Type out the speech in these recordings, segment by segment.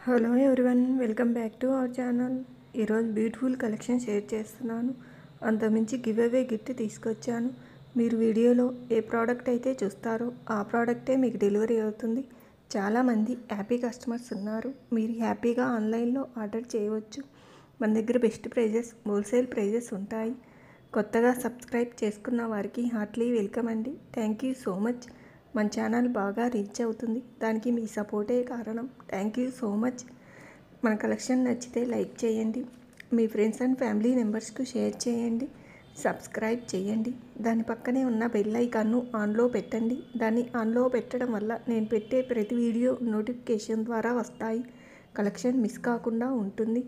Hello everyone, welcome back to our channel. ఈరోజు beautiful collection share చేస్తున్నాను. అంతమించి give away gift తీసుకొచ్చాను. మీరు వీడియోలో ఏ ప్రోడక్ట్ అయితే చూస్తారో ఆ ప్రోడక్టే మీకు డెలివరీ అవుతుంది. చాలామంది హ్యాపీ కస్టమర్స్ ఉన్నారు. మీరు హ్యాపీగా ఆన్లైన్లో ఆర్డర్ చేయవచ్చు. మన దగ్గర బెస్ట్ ప్రైజెస్, హోల్సేల్ ప్రైజెస్ ఉంటాయి. కొత్తగా సబ్స్క్రైబ్ చేసుకున్న వారికి హార్ట్లీ వెల్కమ్ అండి. Thank you so much. మన ఛానల్ బాగా రీచ్ అవుతుంది. దానికి మీ సపోర్టే కారణం. Thank you so much. మన కలెక్షన్ నచ్చితే లైక్ చేయండి. మీ ఫ్రెండ్స్ అండ్ ఫ్యామిలీ మెంబర్స్కు షేర్ చేయండి. సబ్స్క్రైబ్ చేయండి. దాని పక్కనే ఉన్న బెల్ ఐకాన్ను ఆన్లో పెట్టండి. దాన్ని ఆన్లో పెట్టడం వల్ల నేను పెట్టే ప్రతి వీడియో నోటిఫికేషన్ ద్వారా వస్తాయి. కలెక్షన్ మిస్ కాకుండా ఉంటుంది.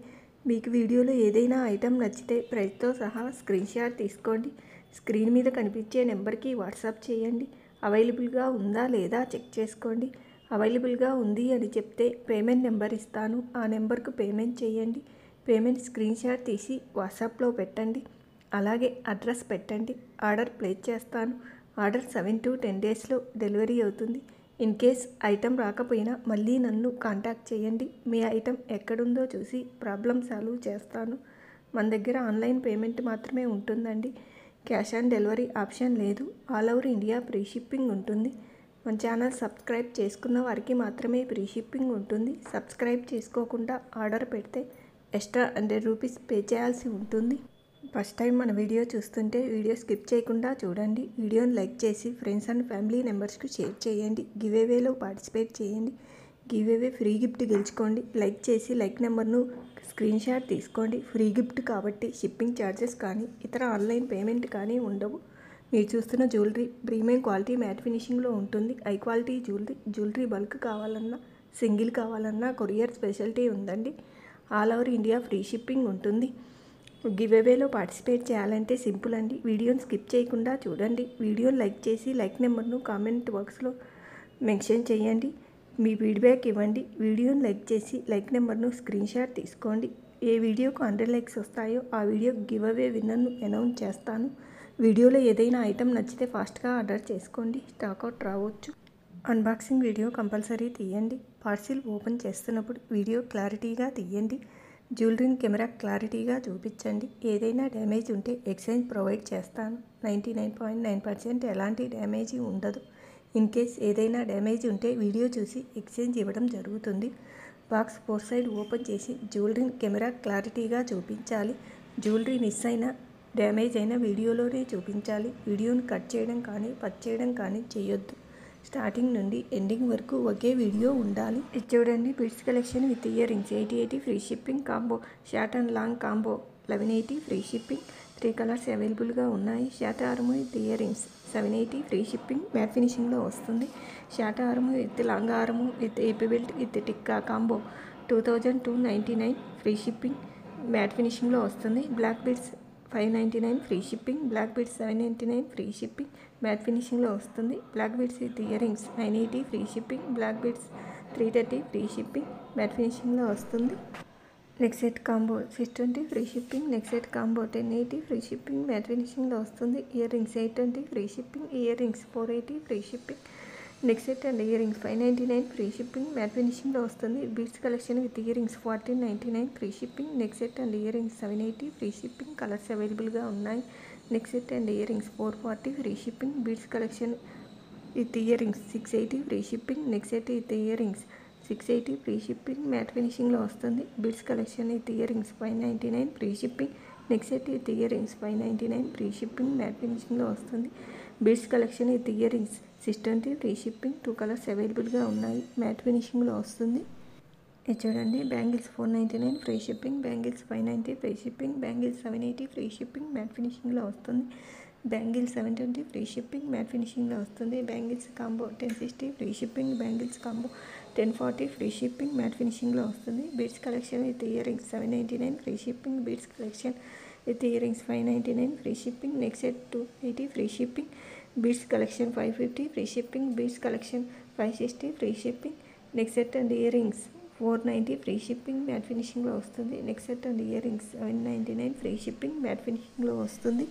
మీకు వీడియోలో ఏదైనా ఐటెం నచ్చితే ప్రైస్తో సహా స్క్రీన్ షాట్ తీసుకోండి. స్క్రీన్ మీద కనిపించే నెంబర్కి వాట్సాప్ చేయండి. అవైలబుల్గా ఉందా లేదా చెక్ చేసుకోండి. అవైలబుల్గా ఉంది అని చెప్తే పేమెంట్ నెంబర్ ఇస్తాను. ఆ నెంబర్కు పేమెంట్ చేయండి. పేమెంట్ స్క్రీన్ షాట్ తీసి వాట్సాప్లో పెట్టండి. అలాగే అడ్రస్ పెట్టండి. ఆర్డర్ ప్లేస్ చేస్తాను. ఆర్డర్ 7 to 10 డేస్లో డెలివరీ అవుతుంది. ఇన్ కేస్ ఐటెం రాకపోయినా మళ్ళీ నన్ను కాంటాక్ట్ చేయండి. మీ ఐటెం ఎక్కడుందో చూసి ప్రాబ్లం సాల్వ్ చేస్తాను. మన దగ్గర ఆన్లైన్ పేమెంట్ మాత్రమే ఉంటుందండి. క్యాష్ ఆన్ డెలివరీ ఆప్షన్ లేదు. All over India free shipping ఉంటుంది. మన ఛానల్ సబ్స్క్రైబ్ చేసుకున్న వారికి మాత్రమే ఫ్రీ షిప్పింగ్ ఉంటుంది. సబ్స్క్రైబ్ చేసుకోకుండా ఆర్డర్ పెడితే ఎక్స్ట్రా 100 రూపీస్ పే చేయాల్సి ఉంటుంది. ఫస్ట్ టైం మన వీడియో చూస్తుంటే వీడియో స్కిప్ చేయకుండా చూడండి. వీడియోని లైక్ చేసి ఫ్రెండ్స్ అండ్ ఫ్యామిలీ మెంబర్స్కి షేర్ చేయండి. గివ్ అవేలో పార్టిసిపేట్ చేయండి. గివ్ అవే ఫ్రీ గిఫ్ట్ గెలుచుకోండి. లైక్ చేసి లైక్ నెంబర్ను స్క్రీన్ షాట్ తీసుకోండి. ఫ్రీ గిఫ్ట్ కాబట్టి షిప్పింగ్ ఛార్జెస్ కానీ ఇతర ఆన్లైన్ పేమెంట్ కానీ ఉండవు. మీరు చూస్తున్న జ్యువెలరీ ప్రీమియం క్వాలిటీ మ్యాట్ ఫినిషింగ్లో ఉంటుంది. హై క్వాలిటీ జ్యువెలరీ బల్క్ కావాలన్నా, సింగిల్ కావాలన్నా కొరియర్ స్పెషాలిటీ ఉందండి. All over India free shipping ఉంటుంది. గివ్ అవేలో పార్టిసిపేట్ చేయాలంటే సింపుల్ అండి. వీడియోని స్కిప్ చేయకుండా చూడండి. వీడియోని లైక్ చేసి లైక్ నెంబర్ను కామెంట్ బాక్స్లో మెన్షన్ చేయండి. మీ ఫీడ్బ్యాక్ ఇవ్వండి. వీడియోని లైక్ చేసి లైక్ నెంబర్ను స్క్రీన్ షాట్ తీసుకోండి. ఏ వీడియోకు 100 లైక్స్ వస్తాయో ఆ వీడియో గివ్ అవే విన్నర్ను అనౌన్స్ చేస్తాను. వీడియోలో ఏదైనా ఐటెం నచ్చితే ఫాస్ట్గా ఆర్డర్ చేసుకోండి. స్టాక్అవుట్ రావచ్చు. అన్బాక్సింగ్ వీడియో కంపల్సరీ తీయండి. పార్సిల్ ఓపెన్ చేస్తున్నప్పుడు వీడియో క్లారిటీగా తీయండి. జ్యువెలరీని కెమెరా క్లారిటీగా చూపించండి. ఏదైనా డ్యామేజ్ ఉంటే ఎక్స్చేంజ్ ప్రొవైడ్ చేస్తాను. 99.9% ఎలాంటి డ్యామేజ్ ఉండదు. ఇన్ కేస్ ఏదైనా డ్యామేజ్ ఉంటే వీడియో చూసి ఎక్స్చేంజ్ ఇవ్వడం జరుగుతుంది. బాక్స్ 4 సైడ్ ఓపెన్ చేసి జ్యువెలరీని కెమెరా క్లారిటీగా చూపించాలి. జ్యువెలరీ మిస్ అయినా డ్యామేజ్ అయిన వీడియోలోనే చూపించాలి. వీడియోని కట్ చేయడం కానీ పచ్ చేయడం కానీ చేయొద్దు. స్టార్టింగ్ నుండి ఎండింగ్ వరకు ఒకే వీడియో ఉండాలి. ఇది చూడండి, beads collection with earrings 880 free shipping. Combo short and long combo 1180 free shipping. 3 colours అవైలబుల్గా ఉన్నాయి. షార్ట్ హారం with earrings 780 free shipping. Matte ఫినిషింగ్లో వస్తుంది. షార్ట్ హారం విత్ లాంగ్ హారం విత్ ఏపీ బెల్ట్ విత్ టిక్కా కాంబో 2299 ఫ్రీ షిప్పింగ్. మ్యాట్ ఫినిషింగ్లో వస్తుంది. Black beads 599 free shipping. Black beads 799 free shipping. Matte ఫినిషింగ్లో వస్తుంది. Black beads with ear rings 980 free shipping. Black beads 330 free shipping. Matte ఫినిషింగ్లో వస్తుంది. Next set combo 620 free shipping. Next set combo 1080 free shipping. Matte ఫినిషింగ్లో వస్తుంది. Earrings 820 free shipping. Earrings 480 free shipping. Next set and earrings 599 free shipping. Matte ఫినిషింగ్లో వస్తుంది. Beads collection with earrings 1499 free shipping. Next set and earrings 780 free shipping. Colours అవైలబుల్గా ఉన్నాయి. Next set and ear rings 440 free shipping. Beads collection with earrings 680 free shipping. Next set with earrings 680 free shipping. Matte ఫినిషింగ్లో వస్తుంది. Beads collection with earrings 599 free shipping. Next set with earrings 599 free shipping. Matte ఫినిషింగ్లో వస్తుంది. Beads collection with earrings 620 free shipping. 2 colours అవైలబుల్గా ఉన్నాయి. Matte ఫినిషింగ్లో వస్తుంది. ఇది చూడండి, bangles 499 free shipping. Bangles 590 free shipping. Bangles 780 free shipping. Matte ఫినిషింగ్లో వస్తుంది. Bangles 720 free shipping. మ్యాట్ ఫినిషింగ్లో వస్తుంది. Bangles combo 1060 free shipping. Bangles combo 1040 free shipping. Matte ఫినిషింగ్లో వస్తుంది. Beads collection with earrings 799 free shipping. Beads collection with earrings 599 free shipping. Next set 280 free shipping. Beads collection 550 free shipping. Beads collection 560 free shipping. Next set and earrings 490 free shipping. Matte ఫినిషింగ్లో వస్తుంది. Next set and earrings 799 free shipping. Matte ఫినిషింగ్లో వస్తుంది.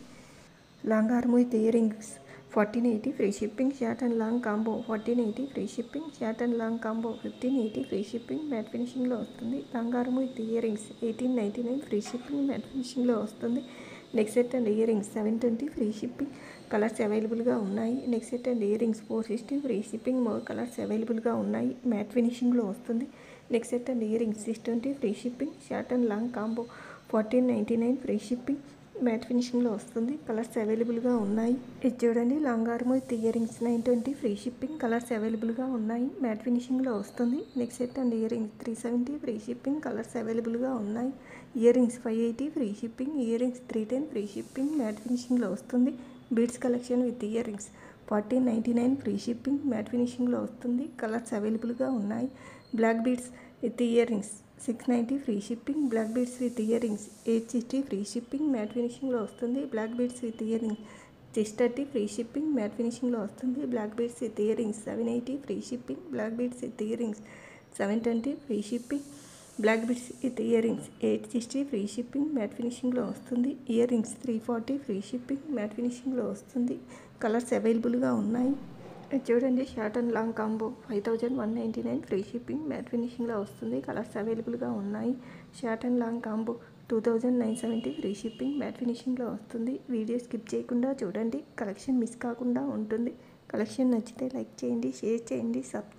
Long హారం with earrings 1480 free shipping short and long combo 1480 free shipping short and long combo 1580 free shipping matte ఫినిషింగ్లో వస్తుంది. బంగారం with earrings 1899 free shipping matte ఫినిషింగ్లో వస్తుంది. Neck set and earrings 720 free shipping colours అవైలబుల్గా ఉన్నాయి. Neck set and earrings 460 free shipping more colours అవైలబుల్గా ఉన్నాయి. Matte ఫినిషింగ్లో వస్తుంది. Neck set and earrings 620 free shipping short and long combo 1499 free shipping matte ఫినిషింగ్లో వస్తుంది. Colours అవైలబుల్గా ఉన్నాయి. ఇది చూడండి long arm with earrings 920 free shipping colours అవైలబుల్గా ఉన్నాయి. మ్యాట్ ఫినిషింగ్లో వస్తుంది. Neck set and earrings 370 free shipping colours అవైలబుల్గా ఉన్నాయి. Earrings 580 free shipping earrings 310 free shipping matte ఫినిషింగ్లో వస్తుంది. Beads collection with earrings 1499 free shipping matte ఫినిషింగ్లో వస్తుంది. కలర్స్ అవైలబుల్గా ఉన్నాయి. Black beads with earrings 690 free shipping black beads with earrings 860 free shipping matte ఫినిషింగ్లో వస్తుంది. Black beads with earrings 630 free shipping matte ఫినిషింగ్లో వస్తుంది. Black beads with earrings 780 free shipping black beads with earrings 720 free shipping black beads with earrings 860 free shipping matte ఫినిషింగ్లో వస్తుంది. Earrings 340 free shipping matte ఫినిషింగ్లో వస్తుంది. Colours అవైలబుల్గా ఉన్నాయి. చూడండి short and long combo 5199 free shipping matte ఫినిషింగ్లో వస్తుంది. Colours అవైలబుల్గా ఉన్నాయి. Short and long combo 2970 free shipping matte ఫినిషింగ్లో వస్తుంది. వీడియో స్కిప్ చేయకుండా చూడండి, కలెక్షన్ మిస్ కాకుండా ఉంటుంది. కలెక్షన్ నచ్చితే లైక్ చేయండి, షేర్ చేయండి, సబ్స్క్రైబ్